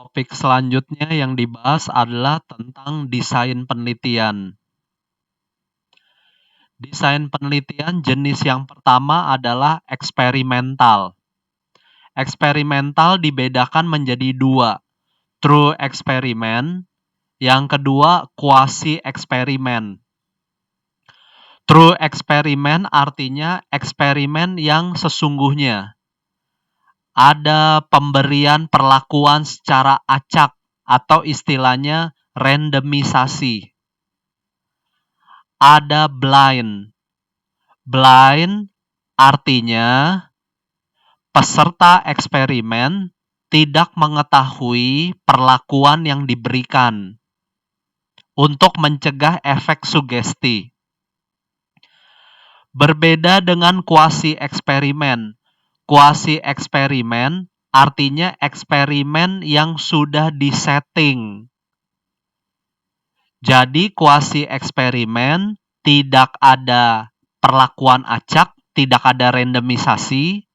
Topik selanjutnya yang dibahas adalah tentang desain penelitian. Desain penelitian jenis yang pertama adalah eksperimental. Eksperimental dibedakan menjadi dua, true eksperimen, yang kedua quasi eksperimen. True eksperimen artinya eksperimen yang sesungguhnya. Ada pemberian perlakuan secara acak atau istilahnya randomisasi. Ada blind. Blind artinya peserta eksperimen tidak mengetahui perlakuan yang diberikan untuk mencegah efek sugesti. Berbeda dengan kuasi eksperimen. Kuasi eksperimen artinya eksperimen yang sudah disetting. Jadi kuasi eksperimen tidak ada perlakuan acak, tidak ada randomisasi,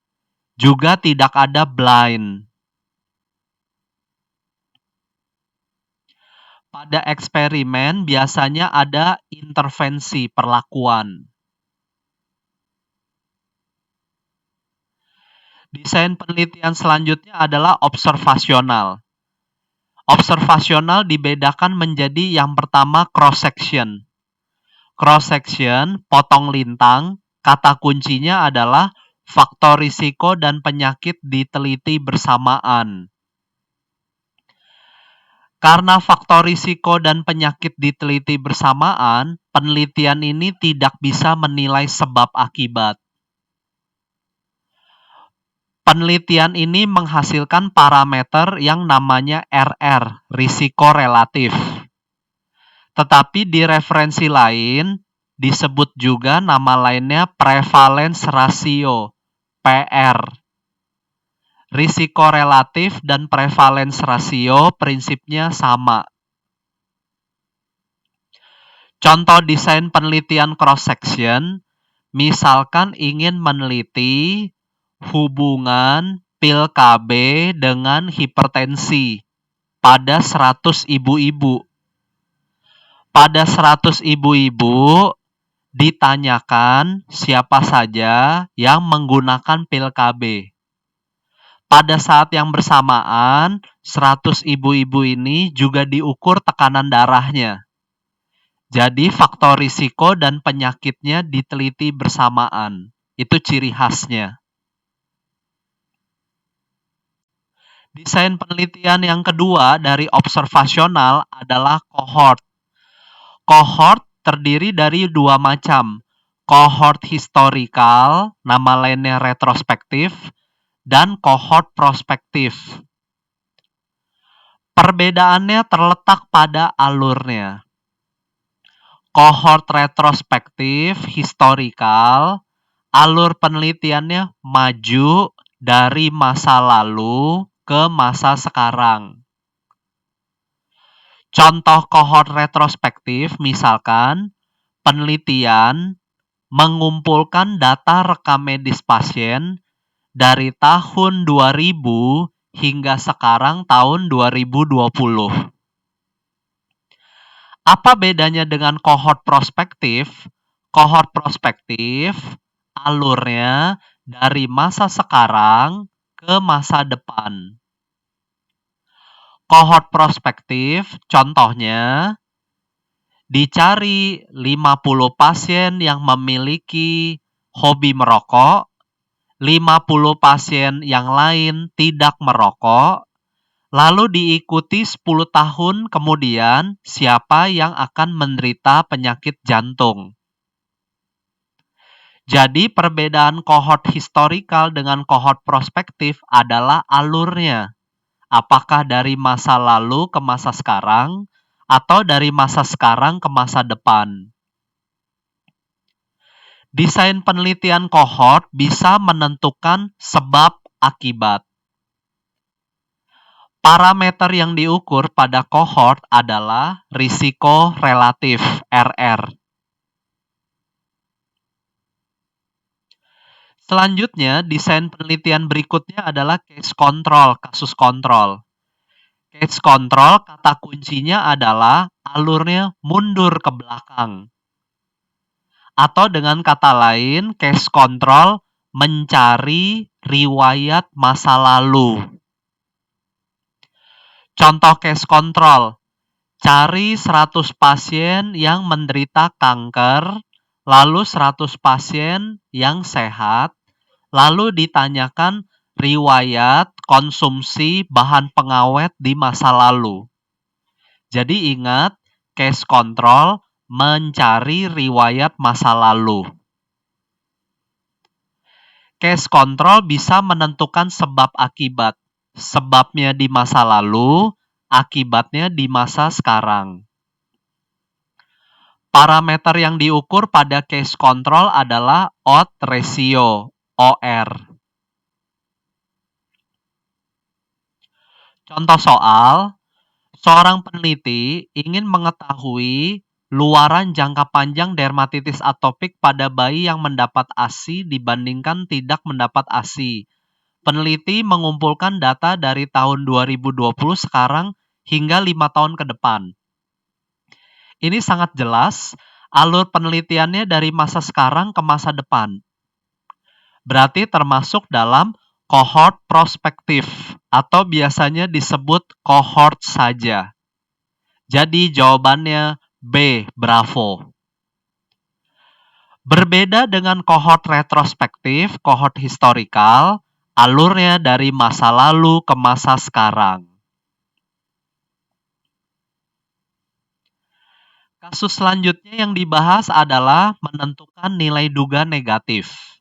juga tidak ada blind. Pada eksperimen biasanya ada intervensi perlakuan. Desain penelitian selanjutnya adalah observasional. Observasional dibedakan menjadi yang pertama cross-section. Cross-section, potong lintang, kata kuncinya adalah faktor risiko dan penyakit diteliti bersamaan. Karena faktor risiko dan penyakit diteliti bersamaan, penelitian ini tidak bisa menilai sebab akibat. Penelitian ini menghasilkan parameter yang namanya RR, risiko relatif. Tetapi di referensi lain disebut juga nama lainnya prevalence ratio, PR. Risiko relatif dan prevalence ratio prinsipnya sama. Contoh desain penelitian cross-section, misalkan ingin meneliti hubungan pil KB dengan hipertensi pada 100 ibu-ibu. Pada 100 ibu-ibu ditanyakan siapa saja yang menggunakan pil KB. Pada saat yang bersamaan, 100 ibu-ibu ini juga diukur tekanan darahnya. Jadi faktor risiko dan penyakitnya diteliti bersamaan. Itu ciri khasnya. Desain penelitian yang kedua dari observasional adalah cohort. Cohort terdiri dari dua macam. Cohort historical, nama lainnya retrospektif, dan cohort prospektif. Perbedaannya terletak pada alurnya. Cohort retrospektif, historical, alur penelitiannya maju dari masa lalu ke masa sekarang. Contoh cohort retrospektif misalkan penelitian mengumpulkan data rekam medis pasien dari tahun 2000 hingga sekarang tahun 2020. Apa bedanya dengan cohort prospektif? Cohort prospektif alurnya dari masa sekarang ke masa depan. Cohort prospektif contohnya dicari 50 pasien yang memiliki hobi merokok, 50 pasien yang lain tidak merokok, lalu diikuti 10 tahun kemudian siapa yang akan menderita penyakit jantung. Jadi perbedaan cohort historical dengan cohort prospektif adalah alurnya. Apakah dari masa lalu ke masa sekarang atau dari masa sekarang ke masa depan. Desain penelitian cohort bisa menentukan sebab akibat. Parameter yang diukur pada cohort adalah risiko relatif, RR. Selanjutnya, desain penelitian berikutnya adalah case control, kasus kontrol. Case control, kata kuncinya adalah alurnya mundur ke belakang. Atau dengan kata lain, case control mencari riwayat masa lalu. Contoh case control, cari 100 pasien yang menderita kanker, lalu 100 pasien yang sehat, lalu ditanyakan riwayat konsumsi bahan pengawet di masa lalu. Jadi ingat, case control mencari riwayat masa lalu. Case control bisa menentukan sebab akibat. Sebabnya di masa lalu, akibatnya di masa sekarang. Parameter yang diukur pada case control adalah odds ratio, OR. Contoh soal, seorang peneliti ingin mengetahui luaran jangka panjang dermatitis atopik pada bayi yang mendapat ASI dibandingkan tidak mendapat ASI. Peneliti mengumpulkan data dari tahun 2020 sekarang hingga 5 tahun ke depan. Ini sangat jelas, alur penelitiannya dari masa sekarang ke masa depan. Berarti termasuk dalam cohort prospektif atau biasanya disebut cohort saja. Jadi jawabannya B, bravo. Berbeda dengan cohort retrospektif, cohort historikal, alurnya dari masa lalu ke masa sekarang. Kasus selanjutnya yang dibahas adalah menentukan nilai duga negatif.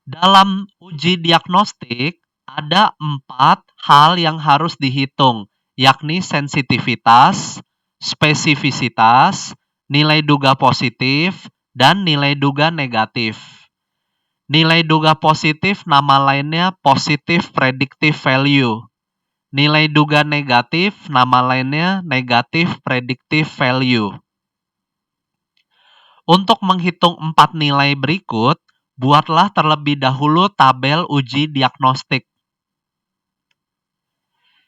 Dalam uji diagnostik, ada 4 hal yang harus dihitung, yakni sensitivitas, spesifisitas, nilai duga positif, dan nilai duga negatif. Nilai duga positif nama lainnya positive predictive value. Nilai duga negatif nama lainnya negative predictive value. Untuk menghitung 4 nilai berikut, buatlah terlebih dahulu tabel uji diagnostik.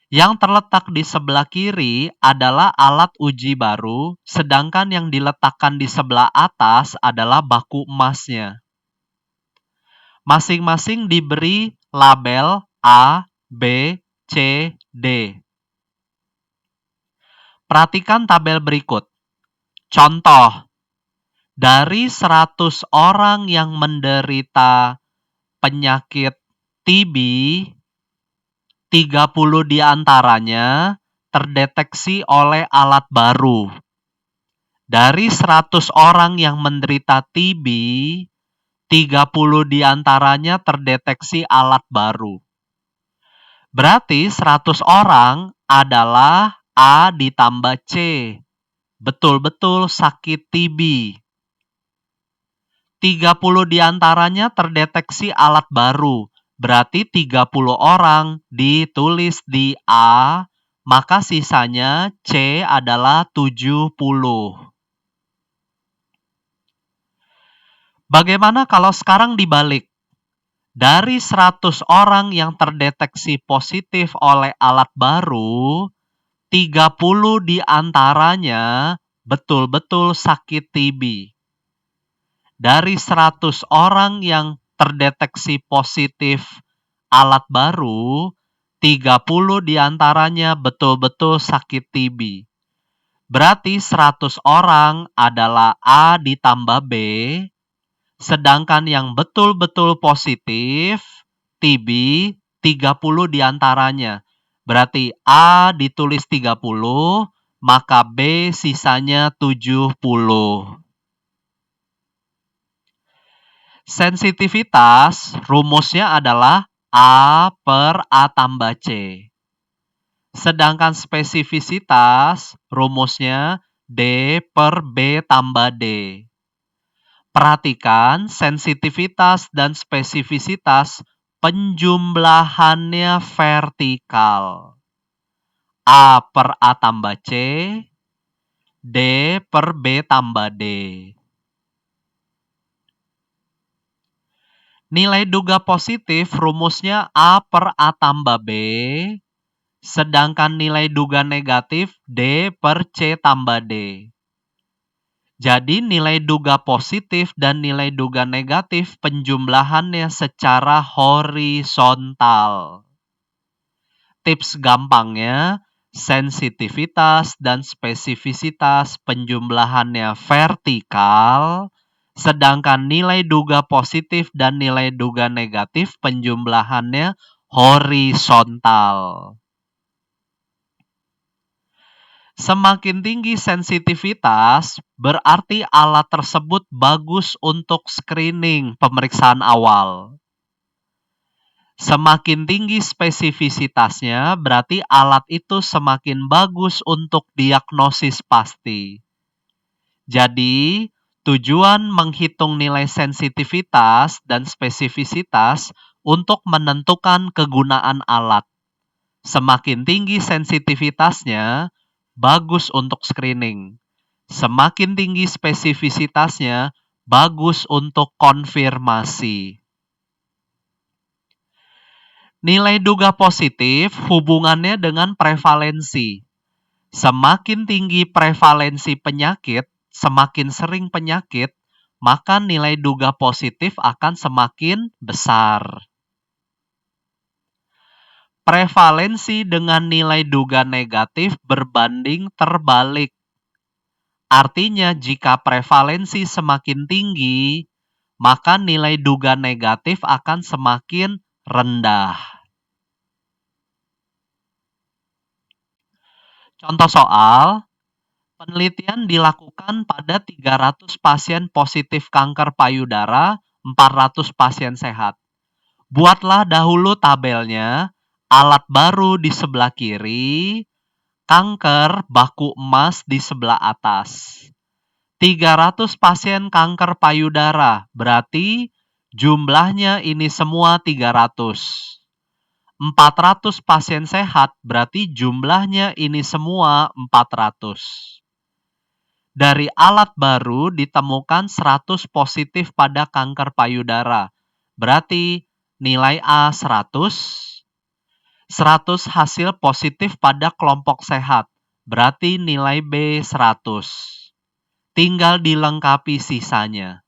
Yang terletak di sebelah kiri adalah alat uji baru, sedangkan yang diletakkan di sebelah atas adalah baku emasnya. Masing-masing diberi label A, B, C, D. Perhatikan tabel berikut. Contoh, dari 100 orang yang menderita penyakit TB, 30 diantaranya terdeteksi oleh alat baru. Dari 100 orang yang menderita TB, 30 diantaranya terdeteksi alat baru. Berarti 100 orang adalah A ditambah C. Betul-betul sakit TB. 30 diantaranya terdeteksi alat baru. Berarti 30 orang ditulis di A, maka sisanya C adalah 70. Bagaimana kalau sekarang dibalik? Dari 100 orang yang terdeteksi positif oleh alat baru, 30 diantaranya betul-betul sakit TB. Dari 100 orang yang terdeteksi positif alat baru, 30 diantaranya betul-betul sakit TB. Berarti 100 orang adalah A ditambah B, sedangkan yang betul-betul positif TB 30 diantaranya. Berarti A ditulis 30, maka B sisanya 70. Sensitivitas rumusnya adalah A per A tambah C. Sedangkan spesifisitas rumusnya D per B tambah D. Perhatikan sensitivitas dan spesifisitas penjumlahannya vertikal. A per A tambah C, D per B tambah D. Nilai duga positif rumusnya A per A tambah B, sedangkan nilai duga negatif D per C tambah D. Jadi nilai duga positif dan nilai duga negatif penjumlahannya secara horizontal. Tips gampangnya, sensitivitas dan spesifisitas penjumlahannya vertikal, sedangkan nilai duga positif dan nilai duga negatif penjumlahannya horizontal. Semakin tinggi sensitivitas, berarti alat tersebut bagus untuk screening pemeriksaan awal. Semakin tinggi spesifisitasnya, berarti alat itu semakin bagus untuk diagnosis pasti. Jadi, tujuan menghitung nilai sensitivitas dan spesifisitas untuk menentukan kegunaan alat. Semakin tinggi sensitivitasnya, bagus untuk screening. Semakin tinggi spesifisitasnya, bagus untuk konfirmasi. Nilai duga positif hubungannya dengan prevalensi. Semakin tinggi prevalensi penyakit, semakin sering penyakit, maka nilai duga positif akan semakin besar. Prevalensi dengan nilai duga negatif berbanding terbalik. Artinya, jika prevalensi semakin tinggi, maka nilai duga negatif akan semakin rendah. Contoh soal, penelitian dilakukan pada 300 pasien positif kanker payudara, 400 pasien sehat. Buatlah dahulu tabelnya, alat baru di sebelah kiri, kanker baku emas di sebelah atas. 300 pasien kanker payudara, berarti jumlahnya ini semua 300. 400 pasien sehat, berarti jumlahnya ini semua 400. Dari alat baru ditemukan 100 positif pada kanker payudara, berarti nilai A 100, 100 hasil positif pada kelompok sehat, berarti nilai B 100. Tinggal dilengkapi sisanya.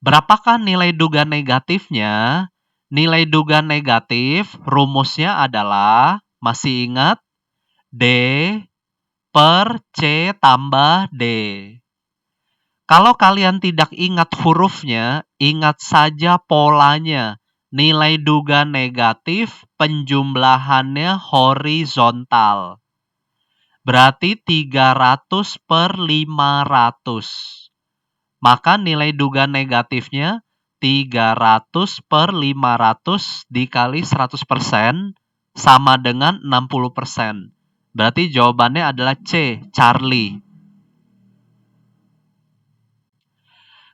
Berapakah nilai duga negatifnya? Nilai duga negatif rumusnya adalah, masih ingat? D per C tambah D. Kalau kalian tidak ingat hurufnya, ingat saja polanya. Nilai duga negatif penjumlahannya horizontal. Berarti 300 per 500. Maka nilai duga negatifnya 300 per 500 dikali 100% sama dengan 60%. Berarti jawabannya adalah C, Charlie.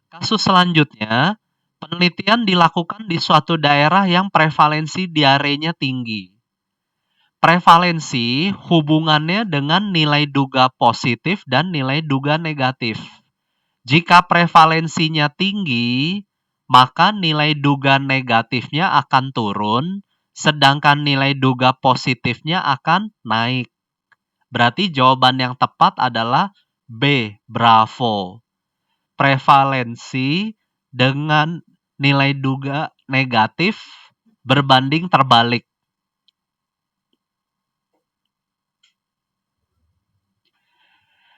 Kasus selanjutnya, penelitian dilakukan di suatu daerah yang prevalensi diarenya tinggi. Prevalensi hubungannya dengan nilai duga positif dan nilai duga negatif. Jika prevalensinya tinggi, maka nilai duga negatifnya akan turun, sedangkan nilai duga positifnya akan naik. Berarti jawaban yang tepat adalah B, bravo. Prevalensi dengan nilai duga negatif berbanding terbalik.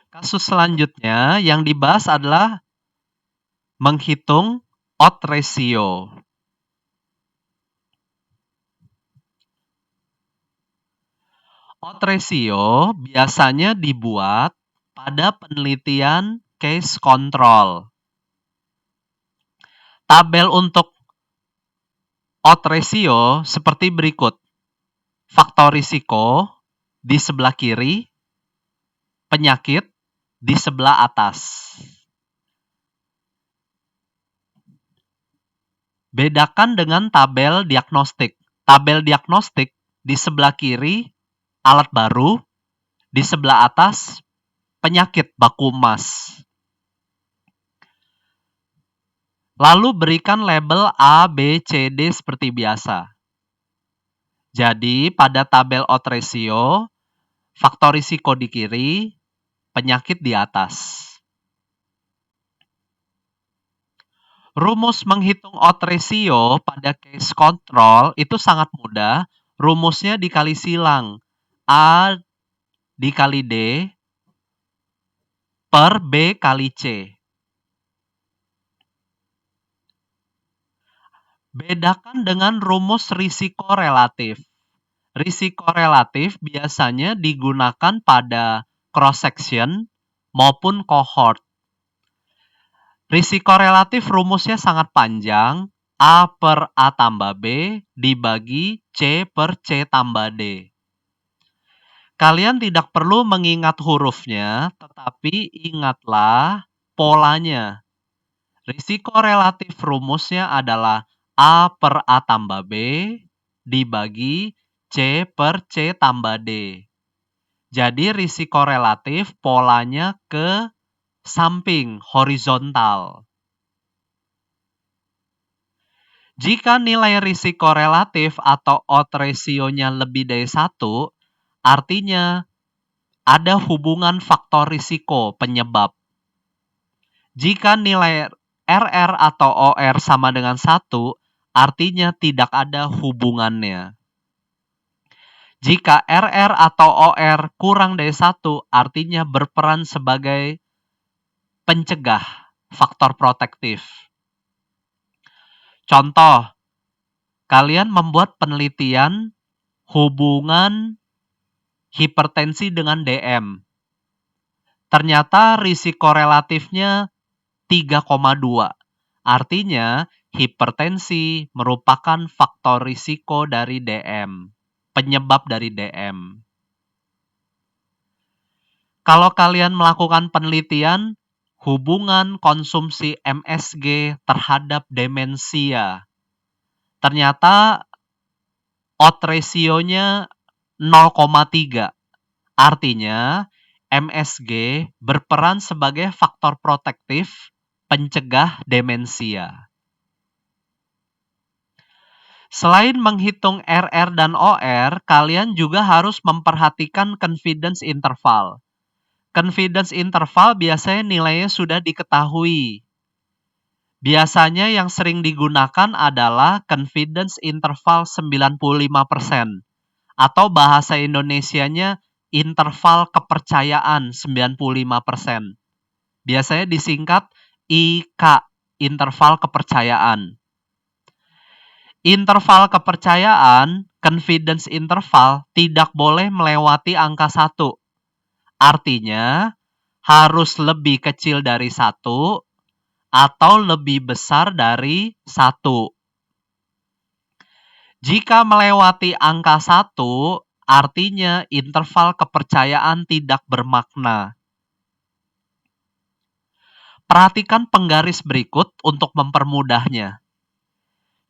Kasus selanjutnya yang dibahas adalah menghitung odds ratio. Odds ratio biasanya dibuat pada penelitian case control. Tabel untuk odds ratio seperti berikut. Faktor risiko di sebelah kiri, penyakit di sebelah atas. Bedakan dengan tabel diagnostik. Tabel diagnostik di sebelah kiri, alat baru, di sebelah atas, penyakit baku emas. Lalu berikan label A, B, C, D seperti biasa. Jadi, pada tabel odds ratio, faktor risiko di kiri, penyakit di atas. Rumus menghitung odds ratio pada case control itu sangat mudah. Rumusnya dikali silang. A dikali D per B kali C. Bedakan dengan rumus risiko relatif. Risiko relatif biasanya digunakan pada cross-section maupun cohort. Risiko relatif rumusnya sangat panjang, A per A tambah B dibagi C per C tambah D. Kalian tidak perlu mengingat hurufnya, tetapi ingatlah polanya. Risiko relatif rumusnya adalah A per A tambah B dibagi C per C tambah D. Jadi risiko relatif polanya ke samping, horizontal. Jika nilai risiko relatif atau odds ratio-nya lebih dari 1, artinya ada hubungan faktor risiko penyebab. Jika nilai RR atau OR sama dengan 1, artinya tidak ada hubungannya. Jika RR atau OR kurang dari 1, artinya berperan sebagai pencegah, faktor protektif. Contoh, kalian membuat penelitian hubungan hipertensi dengan DM. Ternyata risiko relatifnya 3,2. Artinya, hipertensi merupakan faktor risiko dari DM, penyebab dari DM. Kalau kalian melakukan penelitian hubungan konsumsi MSG terhadap demensia, ternyata odds ratio-nya 0,3. Artinya, MSG berperan sebagai faktor protektif pencegah demensia. Selain menghitung RR dan OR, kalian juga harus memperhatikan confidence interval. Confidence interval biasanya nilainya sudah diketahui. Biasanya yang sering digunakan adalah confidence interval 95%. Atau bahasa Indonesianya interval kepercayaan 95%. Biasanya disingkat IK, interval kepercayaan. Interval kepercayaan, confidence interval, tidak boleh melewati angka 1. Artinya, harus lebih kecil dari 1 atau lebih besar dari 1. Jika melewati angka 1, artinya interval kepercayaan tidak bermakna. Perhatikan penggaris berikut untuk mempermudahnya.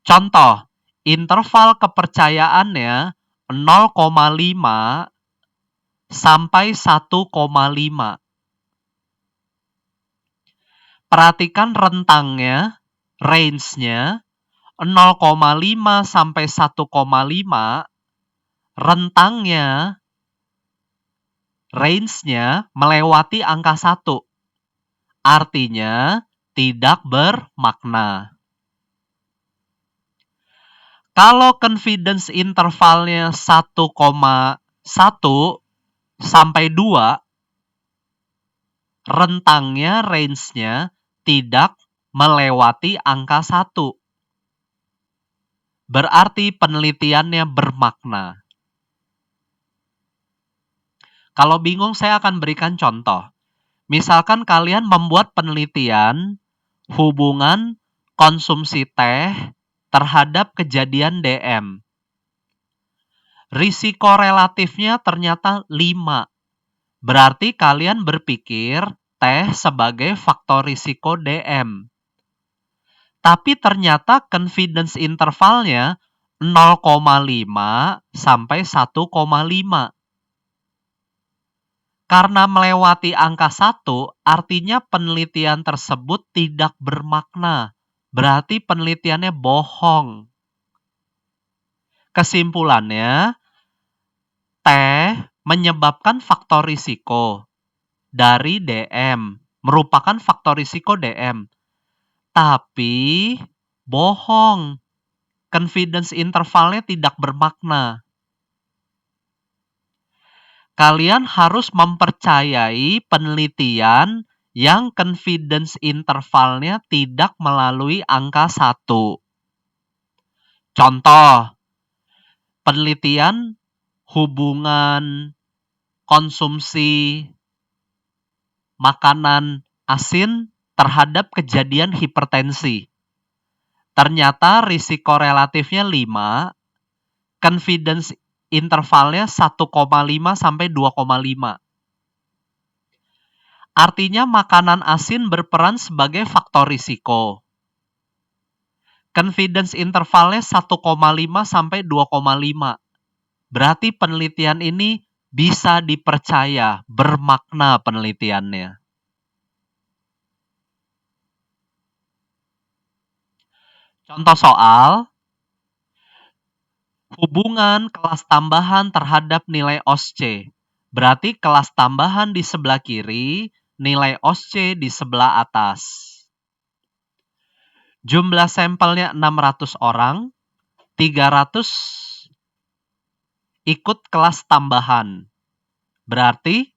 Contoh, interval kepercayaannya 0,5 sampai 1,5. Perhatikan rentangnya, range-nya, 0,5 sampai 1,5, rentangnya, range-nya melewati angka 1. Artinya, tidak bermakna. Kalau confidence intervalnya 1,1 sampai 2, rentangnya, range-nya tidak melewati angka 1. Berarti penelitiannya bermakna. Kalau bingung, saya akan berikan contoh. Misalkan kalian membuat penelitian hubungan konsumsi teh terhadap kejadian DM. Risiko relatifnya ternyata 5. Berarti kalian berpikir teh sebagai faktor risiko DM. Tapi ternyata confidence intervalnya 0,5 sampai 1,5. Karena melewati angka 1, artinya penelitian tersebut tidak bermakna, Berarti penelitiannya bohong. Kesimpulannya, teh menyebabkan faktor risiko dari DM, merupakan faktor risiko DM. Tapi bohong. Confidence intervalnya tidak bermakna. Kalian harus mempercayai penelitian yang confidence intervalnya tidak melalui angka 1. Contoh, penelitian hubungan konsumsi makanan asin terhadap kejadian hipertensi. Ternyata risiko relatifnya 5, confidence intervalnya 1,5 sampai 2,5. Artinya makanan asin berperan sebagai faktor risiko. Confidence intervalnya 1,5 sampai 2,5. Berarti penelitian ini bisa dipercaya, bermakna penelitiannya. Contoh soal, hubungan kelas tambahan terhadap nilai OSC. Berarti kelas tambahan di sebelah kiri, nilai OSC di sebelah atas. Jumlah sampelnya 600 orang, 300 ikut kelas tambahan. Berarti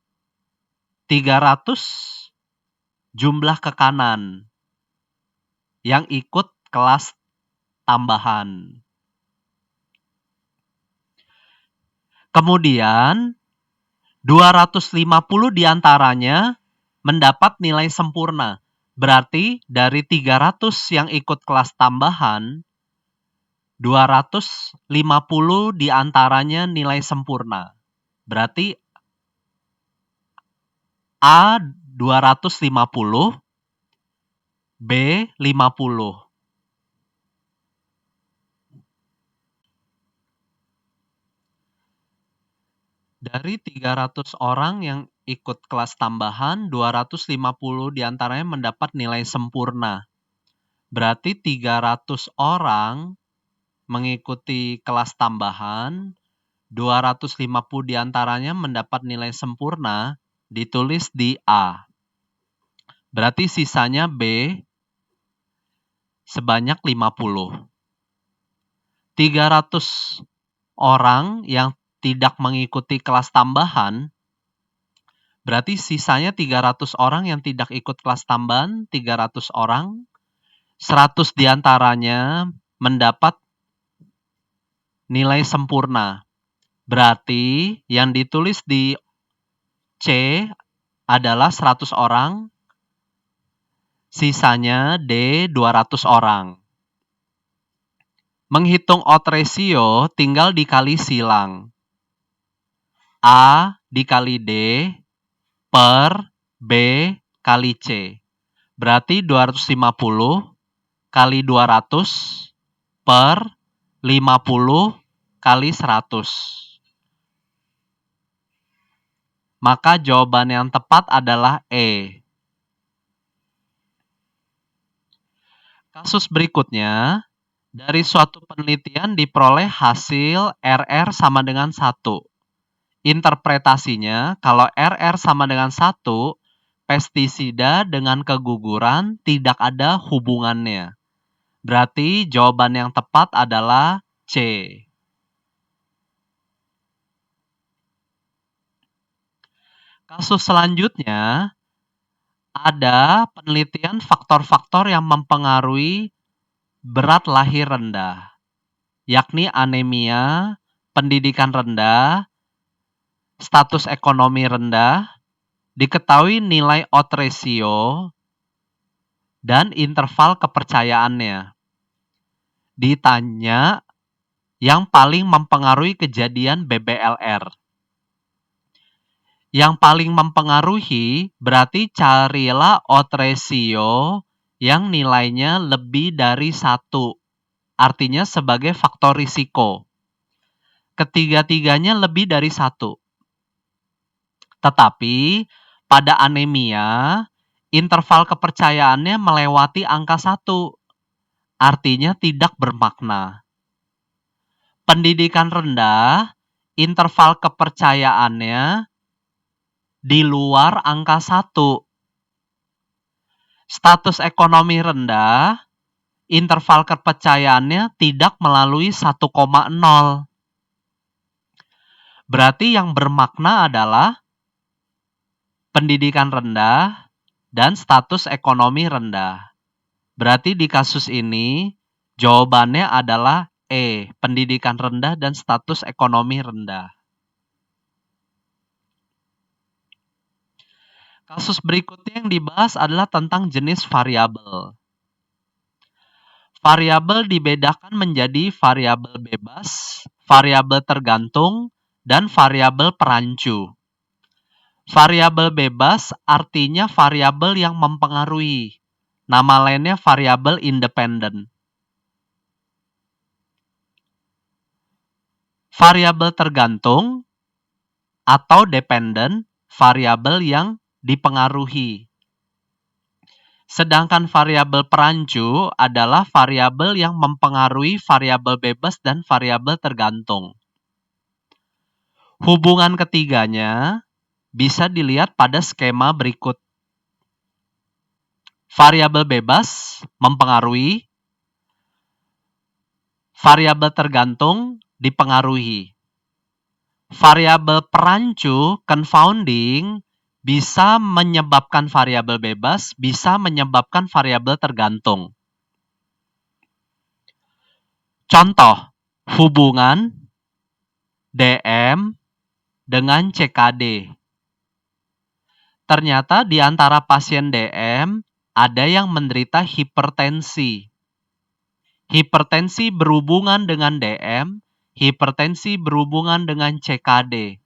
300 jumlah ke kanan yang ikut kelas tambahan. Kemudian 250 diantaranya mendapat nilai sempurna. Berarti dari 300 yang ikut kelas tambahan, 250 diantaranya nilai sempurna. Berarti A 250, B 50. Dari 300 orang yang ikut kelas tambahan, 250 diantaranya mendapat nilai sempurna. Berarti 300 orang mengikuti kelas tambahan, 250 diantaranya mendapat nilai sempurna, ditulis di A. Berarti sisanya B sebanyak 50. 300 orang yang tidak mengikuti kelas tambahan, berarti sisanya 300 orang yang tidak ikut kelas tambahan, 300 orang, 100 diantaranya mendapat nilai sempurna. Berarti yang ditulis di C adalah 100 orang, sisanya D 200 orang. Menghitung odd ratio tinggal dikali silang. A dikali D per B kali C. Berarti 250 kali 200 per 50 kali 100. Maka jawaban yang tepat adalah E. Kasus berikutnya, dari suatu penelitian diperoleh hasil RR sama dengan 1. Interpretasinya, kalau RR sama dengan 1, pestisida dengan keguguran tidak ada hubungannya. Berarti jawaban yang tepat adalah C. Kasus selanjutnya, ada penelitian faktor-faktor yang mempengaruhi berat lahir rendah, yakni anemia, pendidikan rendah, status ekonomi rendah, diketahui nilai odd ratio, dan interval kepercayaannya. Ditanya yang paling mempengaruhi kejadian BBLR. Yang paling mempengaruhi berarti carilah odd ratio yang nilainya lebih dari 1. Artinya sebagai faktor risiko. Ketiga-tiganya lebih dari 1. Tetapi pada anemia, interval kepercayaannya melewati angka 1. artinya tidak bermakna. Pendidikan rendah, interval kepercayaannya di luar angka 1. Status ekonomi rendah, interval kepercayaannya tidak melalui 1,0. Berarti yang bermakna adalah pendidikan rendah dan status ekonomi rendah. Berarti di kasus ini jawabannya adalah E, pendidikan rendah dan status ekonomi rendah. Kasus berikutnya yang dibahas adalah tentang jenis variabel. Variabel dibedakan menjadi variabel bebas, variabel tergantung, dan variabel perancu. Variabel bebas artinya variabel yang mempengaruhi. Nama lainnya variabel independen. Variabel tergantung atau dependen, variabel yang dipengaruhi. Sedangkan variabel perancu adalah variabel yang mempengaruhi variabel bebas dan variabel tergantung. Hubungan ketiganya bisa dilihat pada skema berikut. Variabel bebas mempengaruhi, variabel tergantung dipengaruhi. Variabel perancu confounding bisa menyebabkan variabel bebas, bisa menyebabkan variabel tergantung. Contoh, hubungan DM dengan CKD. Ternyata di antara pasien DM ada yang menderita hipertensi. Hipertensi berhubungan dengan DM, hipertensi berhubungan dengan CKD.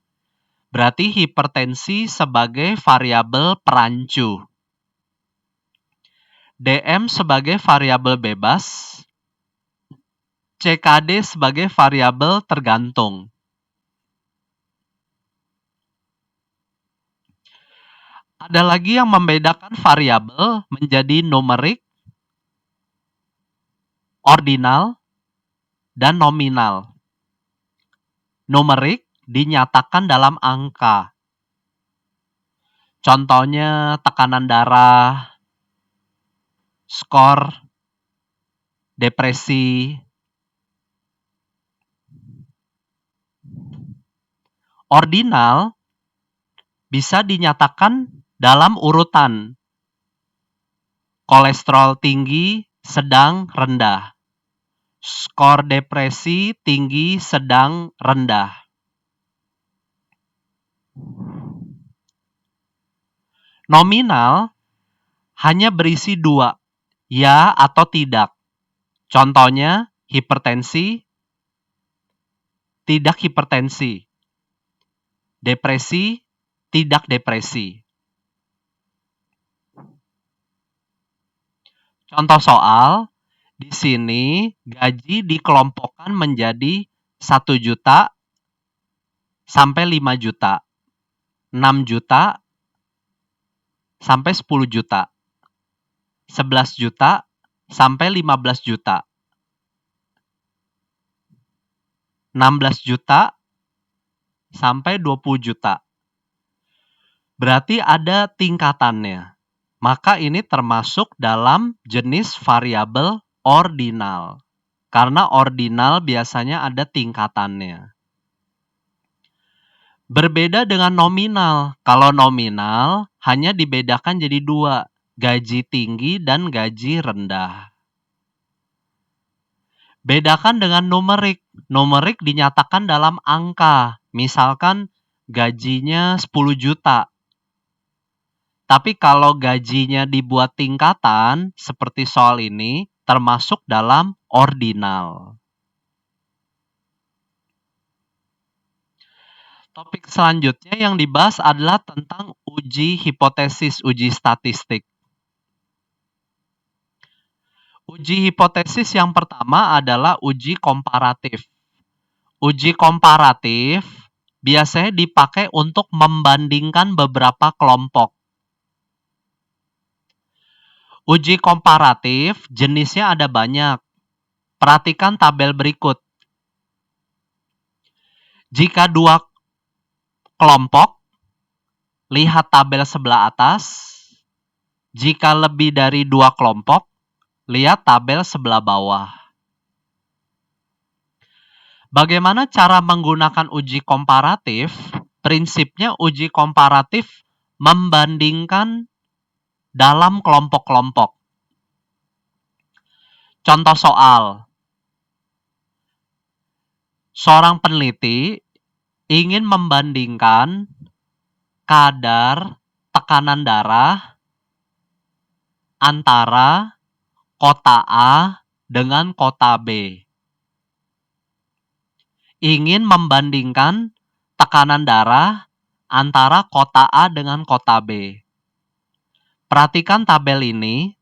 Berarti hipertensi sebagai variabel perancu. DM sebagai variabel bebas, CKD sebagai variabel tergantung. Ada lagi yang membedakan variabel menjadi numerik, ordinal, dan nominal. Numerik dinyatakan dalam angka. Contohnya tekanan darah, skor, depresi. Ordinal bisa dinyatakan dalam urutan. Kolesterol tinggi, sedang, rendah. Skor depresi tinggi, sedang, rendah. Nominal hanya berisi 2, ya atau tidak. Contohnya hipertensi, tidak hipertensi. Depresi, tidak depresi. Contoh soal, di sini gaji dikelompokkan menjadi 1 juta sampai 5 juta, 6 juta sampai 10 juta, 11 juta sampai 15 juta, 16 juta sampai 20 juta. Berarti ada tingkatannya. Maka ini termasuk dalam jenis variabel ordinal. Karena ordinal biasanya ada tingkatannya. Berbeda dengan nominal. Kalau nominal hanya dibedakan jadi 2, gaji tinggi dan gaji rendah. Bedakan dengan numerik. Numerik dinyatakan dalam angka. Misalkan gajinya 10 juta. Tapi kalau gajinya dibuat tingkatan, seperti soal ini, termasuk dalam ordinal. Topik selanjutnya yang dibahas adalah tentang uji hipotesis, uji statistik. Uji hipotesis yang pertama adalah uji komparatif. Uji komparatif biasanya dipakai untuk membandingkan beberapa kelompok. Uji komparatif jenisnya ada banyak. Perhatikan tabel berikut. Jika dua kelompok, lihat tabel sebelah atas. Jika lebih dari dua kelompok, lihat tabel sebelah bawah. Bagaimana cara menggunakan uji komparatif? Prinsipnya uji komparatif membandingkan dalam kelompok-kelompok. Contoh soal. Seorang peneliti ingin membandingkan kadar tekanan darah antara kota A dengan kota B. Ingin membandingkan tekanan darah antara kota A dengan kota B. Perhatikan tabel ini.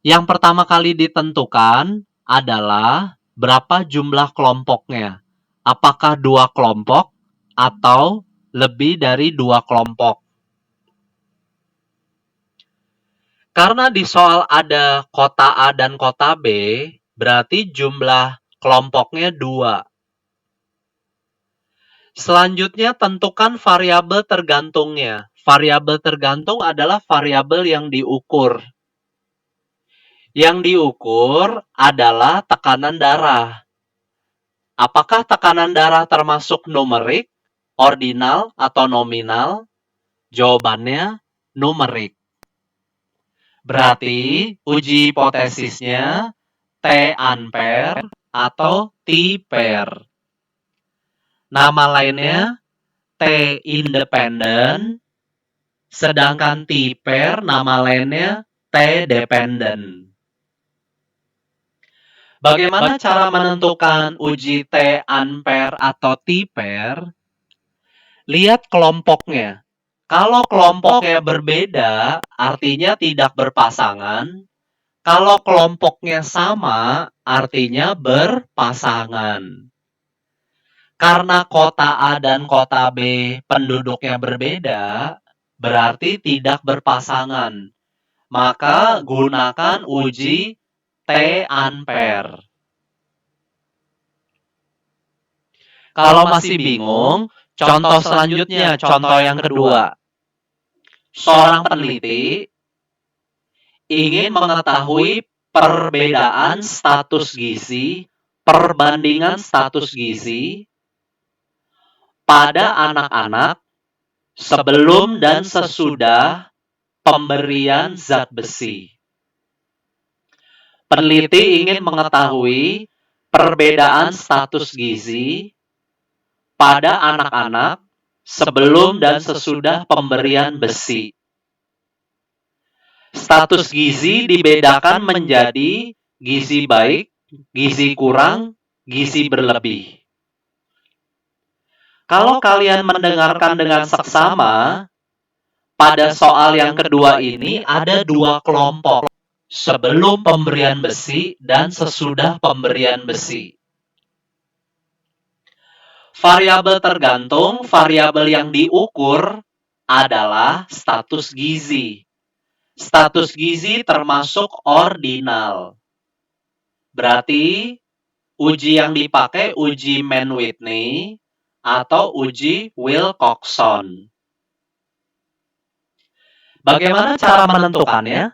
Yang pertama kali ditentukan adalah berapa jumlah kelompoknya. Apakah 2 kelompok atau lebih dari 2 kelompok. Karena di soal ada kota A dan kota B, berarti jumlah kelompoknya 2. Selanjutnya tentukan variabel tergantungnya. Variabel tergantung adalah variabel yang diukur. Yang diukur adalah tekanan darah. Apakah tekanan darah termasuk numerik, ordinal, atau nominal? Jawabannya numerik. Berarti uji hipotesisnya T ampere atau T pair. Nama lainnya T independen, sedangkan T pair nama lainnya T dependen. Bagaimana cara menentukan uji T ampere atau T pair? Lihat kelompoknya. Kalau kelompoknya berbeda, artinya tidak berpasangan. Kalau kelompoknya sama, artinya berpasangan. Karena kota A dan kota B penduduknya berbeda, berarti tidak berpasangan. Maka gunakan uji T ampere. Kalau masih bingung, contoh selanjutnya, contoh yang kedua. Seorang peneliti ingin mengetahui perbedaan status gizi, perbandingan status gizi pada anak-anak sebelum dan sesudah pemberian zat besi. Peneliti ingin mengetahui perbedaan status gizi pada anak-anak sebelum dan sesudah pemberian besi. Status gizi dibedakan menjadi gizi baik, gizi kurang, gizi berlebih. Kalau kalian mendengarkan dengan seksama, pada soal yang kedua ini ada 2 kelompok, sebelum pemberian besi dan sesudah pemberian besi. Variabel tergantung, variabel yang diukur adalah status gizi. Status gizi termasuk ordinal. Berarti uji yang dipakai uji Mann-Whitney atau uji Wilcoxon. Bagaimana cara menentukannya?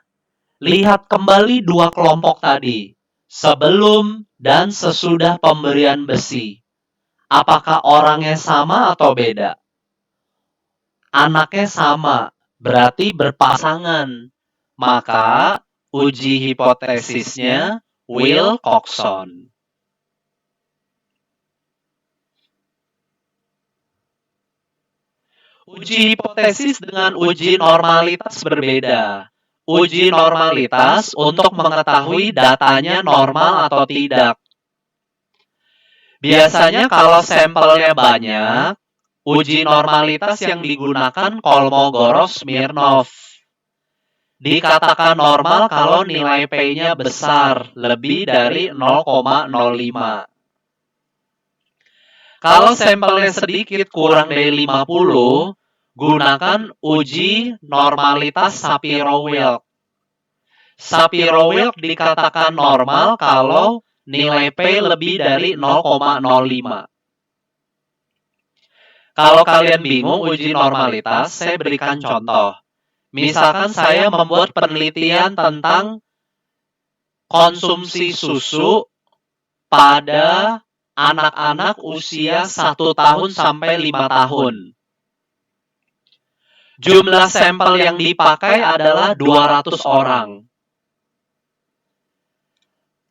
Lihat kembali 2 kelompok tadi, sebelum dan sesudah pemberian besi. Apakah orangnya sama atau beda? Anaknya sama, berarti berpasangan. Maka uji hipotesisnya Wilcoxon. Uji hipotesis dengan uji normalitas berbeda. Uji normalitas untuk mengetahui datanya normal atau tidak. Biasanya kalau sampelnya banyak, uji normalitas yang digunakan Kolmogorov-Smirnov. Dikatakan normal kalau nilai P-nya besar, lebih dari 0,05. Kalau sampelnya sedikit kurang dari 50, gunakan uji normalitas Shapiro-Wilk. Shapiro-Wilk dikatakan normal kalau nilai P lebih dari 0,05. Kalau kalian bingung uji normalitas, saya berikan contoh. Misalkan saya membuat penelitian tentang konsumsi susu pada anak-anak usia 1 tahun sampai 5 tahun. Jumlah sampel yang dipakai adalah 200 orang.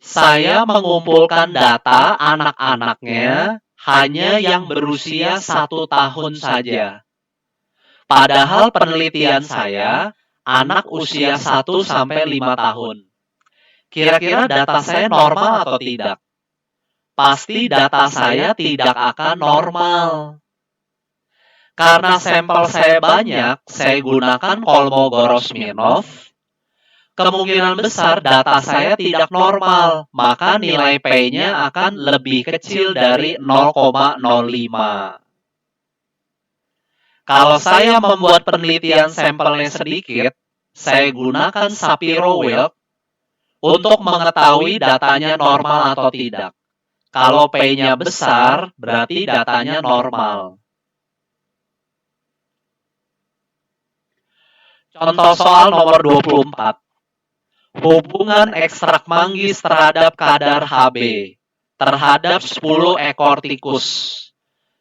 Saya mengumpulkan data anak-anaknya hanya yang berusia 1 tahun saja. Padahal penelitian saya, anak usia 1 sampai 5 tahun. Kira-kira data saya normal atau tidak? Pasti data saya tidak akan normal. Karena sampel saya banyak, saya gunakan Kolmogorov-Smirnov. Kemungkinan besar data saya tidak normal, maka nilai P-nya akan lebih kecil dari 0,05. Kalau saya membuat penelitian sampelnya sedikit, saya gunakan Shapiro-Wilk untuk mengetahui datanya normal atau tidak. Kalau P-nya besar, berarti datanya normal. Contoh soal nomor 24. Hubungan ekstrak manggis terhadap kadar Hb terhadap 10 ekor tikus.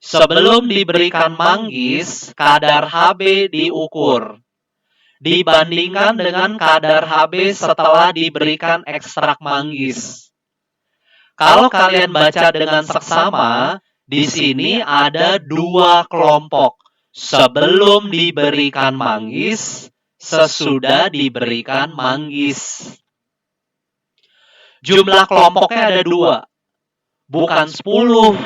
Sebelum diberikan manggis, kadar Hb diukur. Dibandingkan dengan kadar Hb setelah diberikan ekstrak manggis. Kalau kalian baca dengan seksama, di sini ada 2 kelompok. Sebelum diberikan manggis, sesudah diberikan manggis. Jumlah kelompoknya ada 2, bukan 10.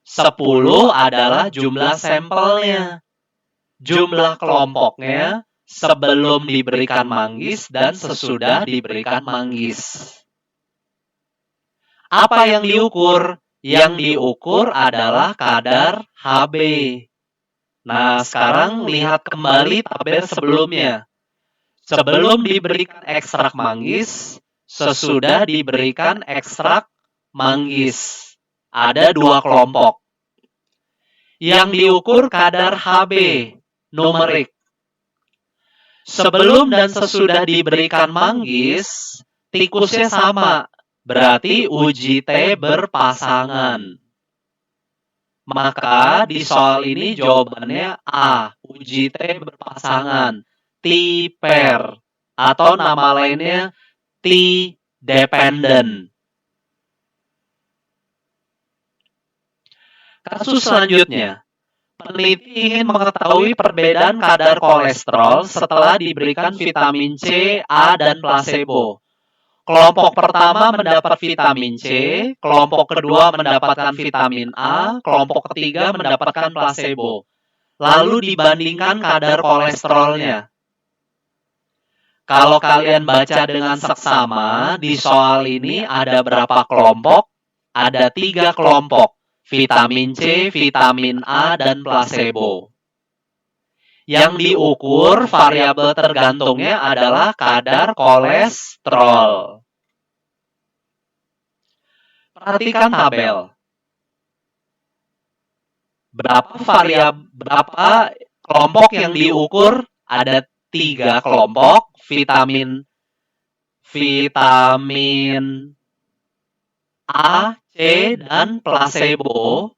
10 adalah jumlah sampelnya. Jumlah kelompoknya sebelum diberikan manggis dan sesudah diberikan manggis. Apa yang diukur? Yang diukur adalah kadar Hb. Nah, sekarang lihat kembali tabel sebelumnya. Sebelum diberikan ekstrak manggis, sesudah diberikan ekstrak manggis. Ada 2 kelompok. Yang diukur kadar Hb, numerik. Sebelum dan sesudah diberikan manggis, tikusnya sama. Berarti uji T berpasangan. Maka di soal ini jawabannya A, uji T berpasangan. T-pair atau nama lainnya T-dependent. Kasus selanjutnya. Peneliti ingin mengetahui perbedaan kadar kolesterol setelah diberikan vitamin C, A, dan placebo. Kelompok pertama mendapat vitamin C, kelompok kedua mendapatkan vitamin A, kelompok ketiga mendapatkan placebo. Lalu dibandingkan kadar kolesterolnya. Kalau kalian baca dengan seksama, di soal ini ada berapa kelompok? Ada 3 kelompok. Vitamin C, vitamin A, dan placebo. Yang diukur variabel tergantungnya adalah kadar kolesterol. Perhatikan tabel. Berapa kelompok yang diukur? Ada 3 kelompok. Vitamin A, C, dan placebo.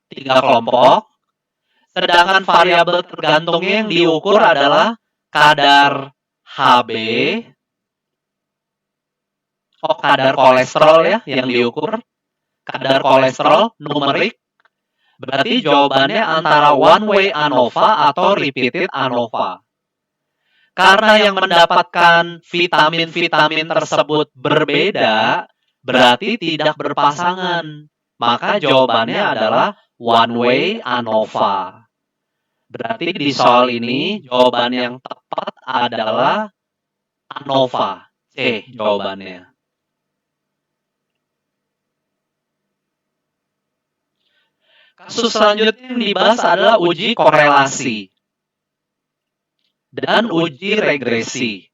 3 kelompok. Sedangkan variabel tergantungnya yang diukur adalah kadar Hb. Kadar kolesterol ya yang diukur. Kadar kolesterol numerik. Berarti jawabannya antara one way ANOVA atau repeated ANOVA. Karena yang mendapatkan vitamin-vitamin tersebut berbeda, berarti tidak berpasangan. Maka jawabannya adalah one way ANOVA. Berarti di soal ini jawaban yang tepat adalah ANOVA. C jawabannya. Kasus selanjutnya yang dibahas adalah uji korelasi dan uji regresi.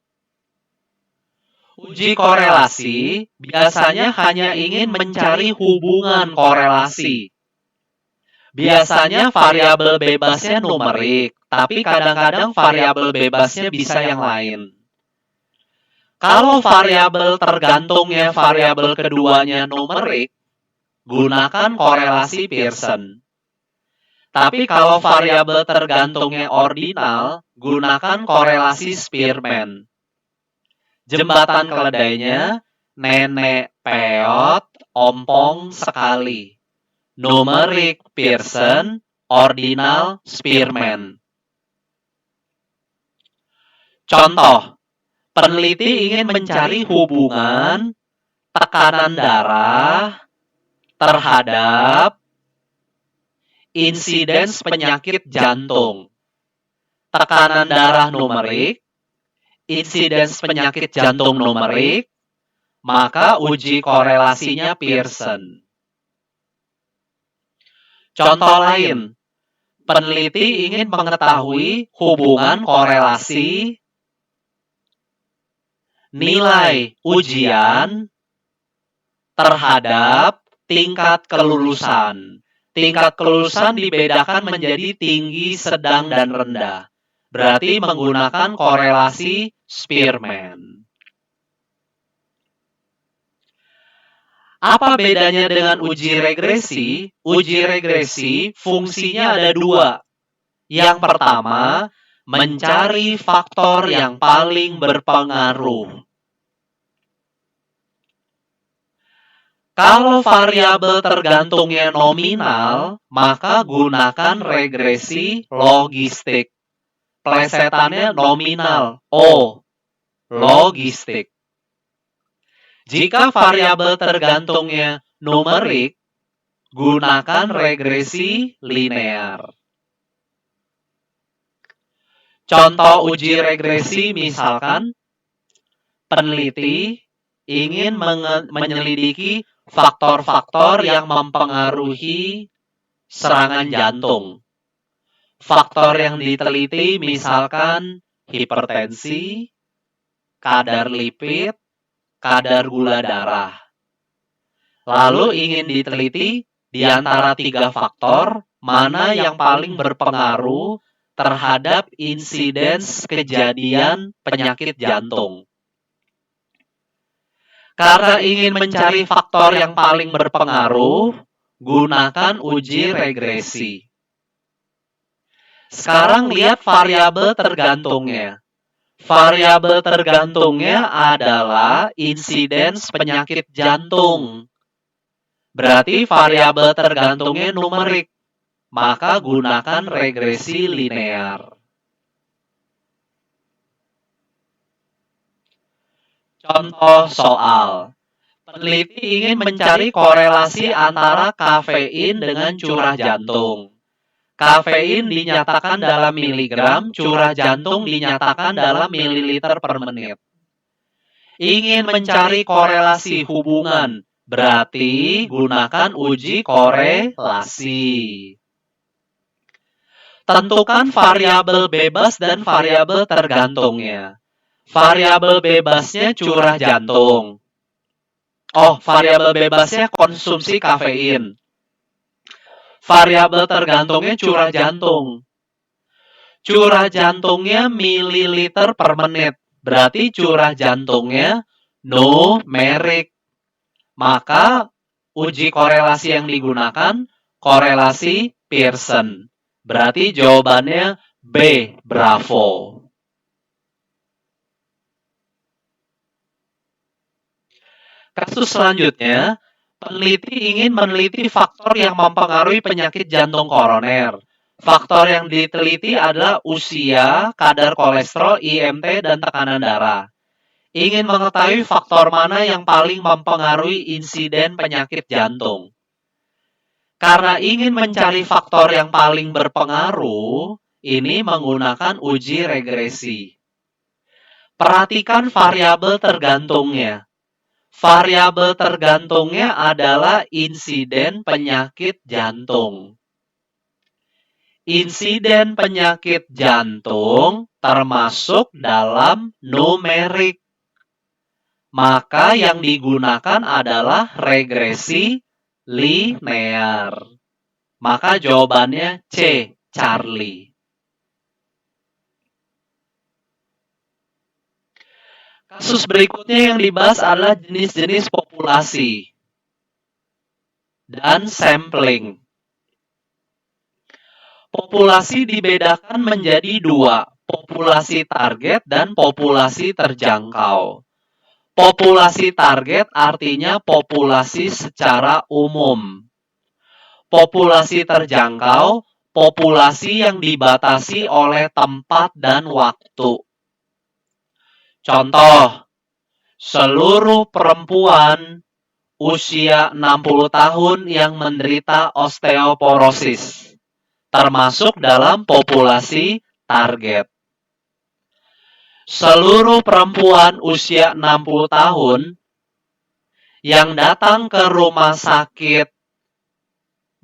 Uji korelasi biasanya hanya ingin mencari hubungan korelasi. Biasanya variabel bebasnya numerik, tapi kadang-kadang variabel bebasnya bisa yang lain. Kalau variabel tergantungnya variabel keduanya numerik, gunakan korelasi Pearson. Tapi kalau variabel tergantungnya ordinal, gunakan korelasi Spearman. Jembatan keledainya, nenek peot, ompong sekali. Numerik Pearson, ordinal Spearman. Contoh, peneliti ingin mencari hubungan tekanan darah terhadap insiden penyakit jantung. Tekanan darah numerik, insiden penyakit jantung numerik, maka uji korelasinya Pearson. Contoh lain, peneliti ingin mengetahui hubungan korelasi nilai ujian terhadap tingkat kelulusan. Tingkat kelulusan dibedakan menjadi tinggi, sedang, dan rendah. Berarti menggunakan korelasi Spearman. Apa bedanya dengan uji regresi? Uji regresi fungsinya ada dua. Yang pertama, mencari faktor yang paling berpengaruh. Kalau variabel tergantungnya nominal, maka gunakan regresi logistik. Plesetannya nominal, O, logistik. Jika variabel tergantungnya numerik, gunakan regresi linear. Contoh uji regresi misalkan, peneliti ingin menyelidiki faktor-faktor yang mempengaruhi serangan jantung. Faktor yang diteliti misalkan hipertensi, kadar lipid, kadar gula darah. Lalu ingin diteliti di antara 3 faktor, mana yang paling berpengaruh terhadap insiden kejadian penyakit jantung. Karena ingin mencari faktor yang paling berpengaruh, gunakan uji regresi. Sekarang lihat variabel tergantungnya. Variabel tergantungnya adalah insiden penyakit jantung. Berarti variabel tergantungnya numerik. Maka gunakan regresi linear. Contoh soal. Peneliti ingin mencari korelasi antara kafein dengan curah jantung. Kafein dinyatakan dalam miligram, curah jantung dinyatakan dalam mililiter per menit. Ingin mencari korelasi hubungan, berarti gunakan uji korelasi. Tentukan variabel bebas dan variabel tergantungnya. Variabel bebasnya curah jantung. Variabel bebasnya konsumsi kafein. Variabel tergantungnya curah jantung. Curah jantungnya mililiter per menit. Berarti curah jantungnya numerik. Maka uji korelasi yang digunakan korelasi Pearson. Berarti jawabannya B, Bravo. Kasus selanjutnya, peneliti ingin meneliti faktor yang mempengaruhi penyakit jantung koroner. Faktor yang diteliti adalah usia, kadar kolesterol, IMT, dan tekanan darah. Ingin mengetahui faktor mana yang paling mempengaruhi insiden penyakit jantung. Karena ingin mencari faktor yang paling berpengaruh, ini menggunakan uji regresi. Perhatikan variabel tergantungnya. Variabel tergantungnya adalah insiden penyakit jantung. Insiden penyakit jantung termasuk dalam numerik. maka yang digunakan adalah regresi linear. Maka jawabannya C, Charlie. Kasus berikutnya yang dibahas adalah jenis-jenis populasi dan sampling. Populasi dibedakan menjadi dua, populasi target dan populasi terjangkau. Populasi target artinya populasi secara umum. Populasi terjangkau, populasi yang dibatasi oleh tempat dan waktu. Contoh, seluruh perempuan usia 60 tahun yang menderita osteoporosis, termasuk dalam populasi target. Seluruh perempuan usia 60 tahun yang datang ke rumah sakit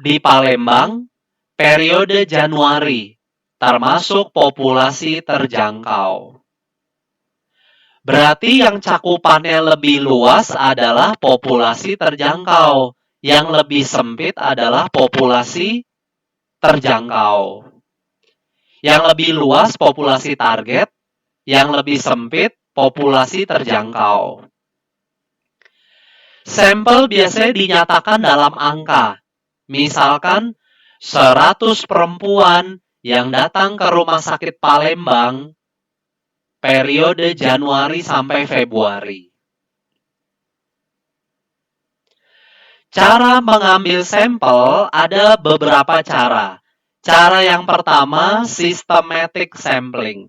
di Palembang periode Januari, termasuk populasi terjangkau. Berarti yang cakupannya lebih luas adalah populasi terjangkau, yang lebih sempit adalah populasi terjangkau. Yang lebih luas populasi target, yang lebih sempit populasi terjangkau. Sampel biasanya dinyatakan dalam angka. Misalkan 100 perempuan yang datang ke rumah sakit Palembang periode Januari sampai Februari. Cara mengambil sampel ada beberapa cara. Cara yang pertama, systematic sampling.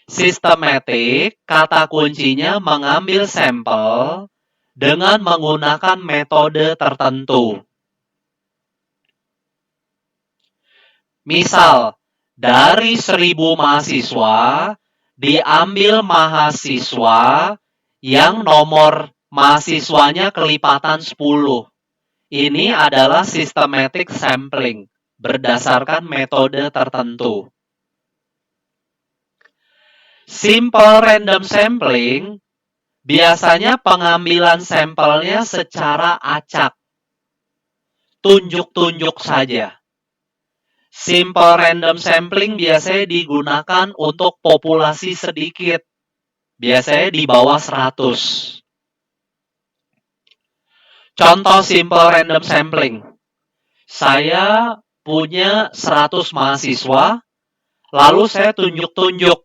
Systematic, kata kuncinya mengambil sampel dengan menggunakan metode tertentu. Misal, dari 1000 mahasiswa, diambil mahasiswa yang nomor mahasiswanya kelipatan 10. Ini adalah systematic sampling berdasarkan metode tertentu. Simple random sampling biasanya pengambilan sampelnya secara acak, tunjuk-tunjuk saja. Simple random sampling biasanya digunakan untuk populasi sedikit, biasanya di bawah 100. Contoh simple random sampling. Saya punya 100 mahasiswa, lalu saya tunjuk-tunjuk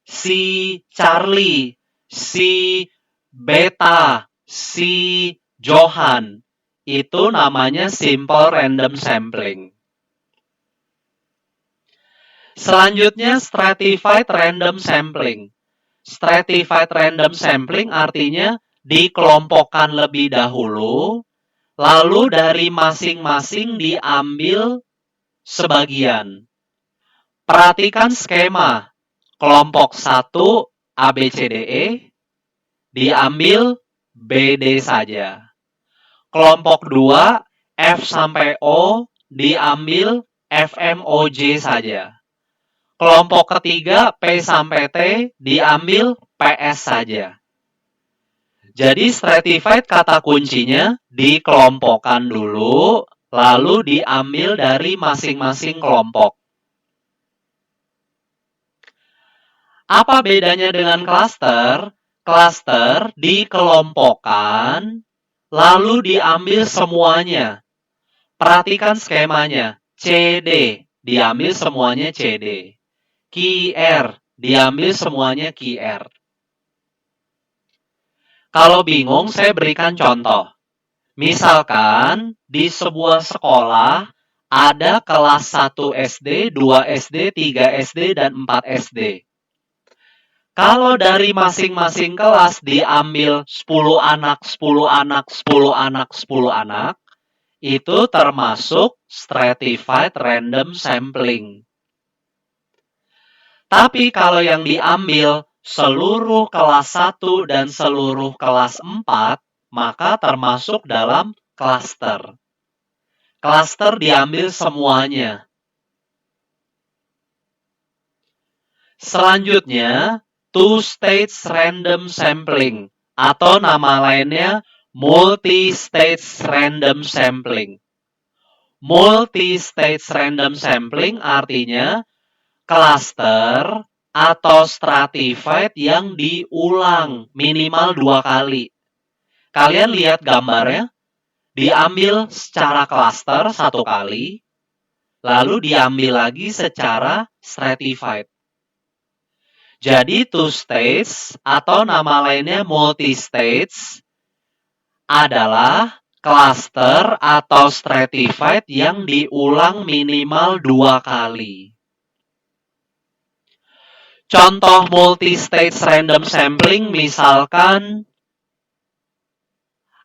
si Charlie, si Beta, si Johan. Itu namanya simple random sampling. Selanjutnya stratified random sampling. Stratified random sampling artinya dikelompokkan lebih dahulu, lalu dari masing-masing diambil sebagian. Perhatikan skema. Kelompok 1 ABCDE diambil BD saja. Kelompok 2 F sampai O diambil FMOJ saja. Kelompok ketiga P sampai T diambil PS saja. Jadi stratified kata kuncinya dikelompokkan dulu, lalu diambil dari masing-masing kelompok. Apa bedanya dengan cluster? Cluster dikelompokkan, lalu diambil semuanya. Perhatikan skemanya. CD, diambil semuanya CD. QR, diambil semuanya QR. Kalau bingung, saya berikan contoh. Misalkan di sebuah sekolah ada kelas 1 SD, 2 SD, 3 SD, dan 4 SD. Kalau dari masing-masing kelas diambil 10 anak, 10 anak, 10 anak, 10 anak, itu termasuk stratified random sampling. Tapi kalau yang diambil seluruh kelas 1 dan seluruh kelas 4, maka termasuk dalam cluster. Cluster diambil semuanya. Selanjutnya, two-stage random sampling atau nama lainnya multi-stage random sampling. Multi-stage random sampling artinya cluster atau stratified yang diulang minimal 2 kali. Kalian lihat gambarnya, diambil secara cluster 1 kali, lalu diambil lagi secara stratified. Jadi two stage atau nama lainnya multi-stage adalah cluster atau stratified yang diulang minimal 2 kali. Contoh multi-stage random sampling misalkan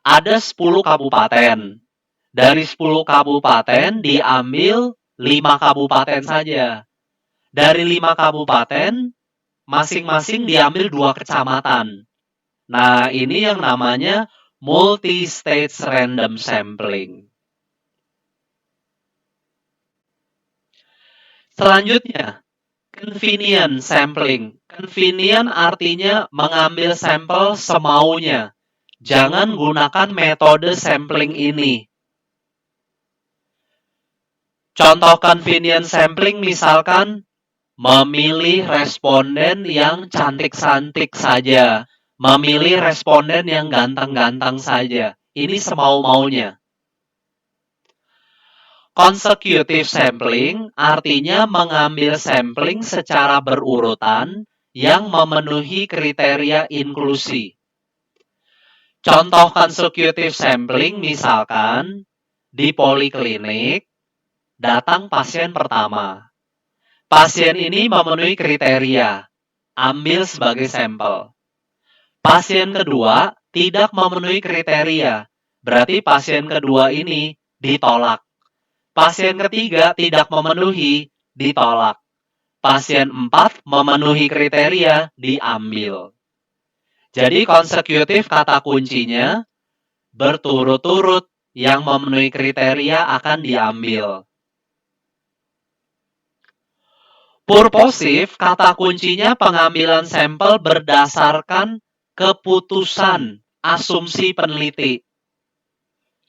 ada 10 kabupaten. Dari 10 kabupaten diambil 5 kabupaten saja. Dari 5 kabupaten masing-masing diambil 2 kecamatan. Nah, ini yang namanya multi-stage random sampling. Selanjutnya, convenient sampling. Convenient artinya mengambil sampel semaunya. Jangan gunakan metode sampling ini. Contoh convenient sampling misalkan memilih responden yang cantik-cantik saja. Memilih responden yang ganteng-ganteng saja. Ini semau-maunya. Consecutive sampling artinya mengambil sampling secara berurutan yang memenuhi kriteria inklusi. Contoh consecutive sampling misalkan di poliklinik datang pasien pertama. Pasien ini memenuhi kriteria, ambil sebagai sampel. Pasien kedua tidak memenuhi kriteria, berarti pasien kedua ini ditolak. Pasien ketiga tidak memenuhi, ditolak. Pasien 4 memenuhi kriteria, diambil. Jadi konsekutif kata kuncinya berturut-turut yang memenuhi kriteria akan diambil. Purposive kata kuncinya pengambilan sampel berdasarkan keputusan asumsi peneliti.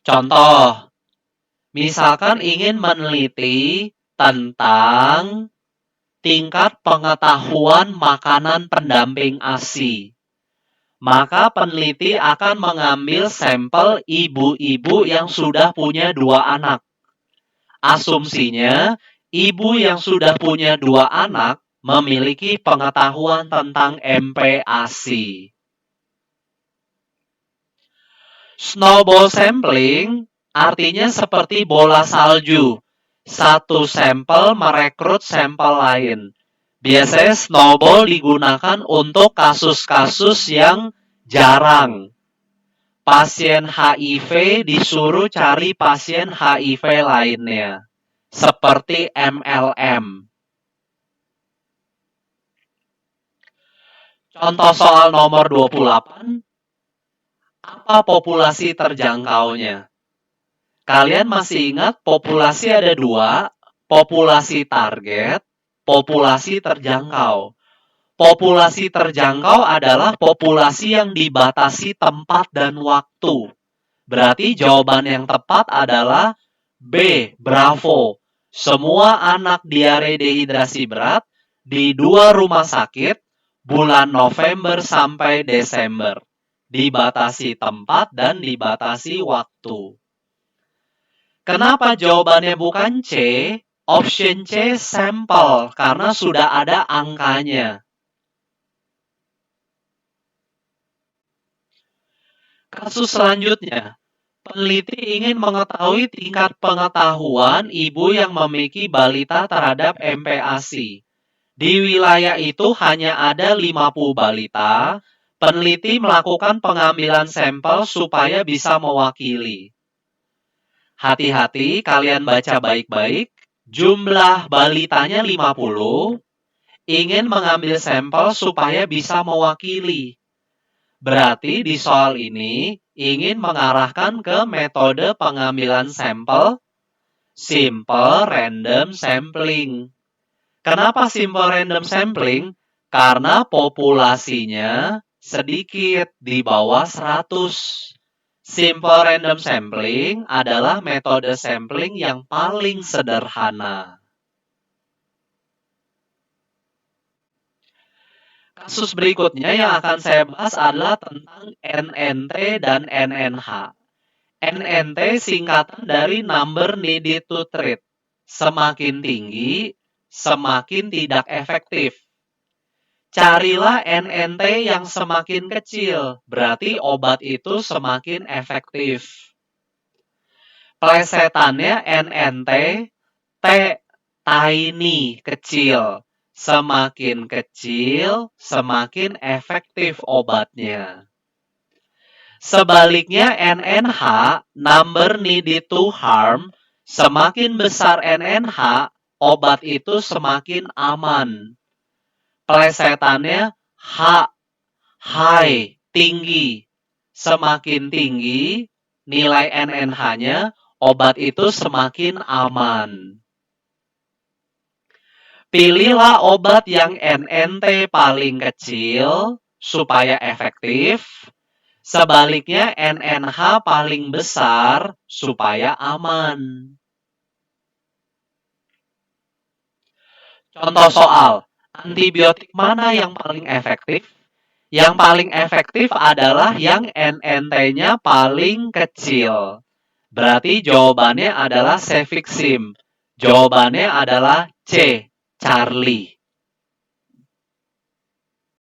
Contoh, misalkan ingin meneliti tentang tingkat pengetahuan makanan pendamping ASI. Maka peneliti akan mengambil sampel ibu-ibu yang sudah punya 2 anak. Asumsinya, ibu yang sudah punya 2 anak memiliki pengetahuan tentang MPASI. Snowball sampling artinya seperti bola salju. Satu sampel merekrut sampel lain. Biasanya snowball digunakan untuk kasus-kasus yang jarang. Pasien HIV disuruh cari pasien HIV lainnya. Seperti MLM. Contoh soal nomor 28. Apa populasi terjangkaunya? Kalian masih ingat populasi ada 2, populasi target, populasi terjangkau. Populasi terjangkau adalah populasi yang dibatasi tempat dan waktu. Berarti jawaban yang tepat adalah B, Bravo. Semua anak diare dehidrasi berat di 2 rumah sakit bulan November sampai Desember. Dibatasi tempat dan dibatasi waktu. Kenapa jawabannya bukan C? Option C sampel, karena sudah ada angkanya. Kasus selanjutnya, peneliti ingin mengetahui tingkat pengetahuan ibu yang memiliki balita terhadap MPASI. Di wilayah itu hanya ada 50 balita, peneliti melakukan pengambilan sampel supaya bisa mewakili. Hati-hati, kalian baca baik-baik. Jumlah balitanya 50, ingin mengambil sampel supaya bisa mewakili. Berarti di soal ini ingin mengarahkan ke metode pengambilan sampel simple random sampling. Kenapa simple random sampling? Karena populasinya sedikit di bawah 100. Simple random sampling adalah metode sampling yang paling sederhana. Kasus berikutnya yang akan saya bahas adalah tentang NNT dan NNH. NNT singkatan dari number needed to treat. Semakin tinggi, semakin tidak efektif. Carilah NNT yang semakin kecil, berarti obat itu semakin efektif. Plesetannya NNT, T, tiny, kecil. Semakin kecil, semakin efektif obatnya. Sebaliknya NNH, number needed to harm, semakin besar NNH, obat itu semakin aman. Plesetannya H, high, tinggi. Semakin tinggi nilai NNH-nya, obat itu semakin aman. Pilihlah obat yang NNT paling kecil supaya efektif. Sebaliknya NNH paling besar supaya aman. Contoh soal, antibiotik mana yang paling efektif? Yang paling efektif adalah yang NNT-nya paling kecil. Berarti jawabannya adalah Cefixime. Jawabannya adalah C, Charlie.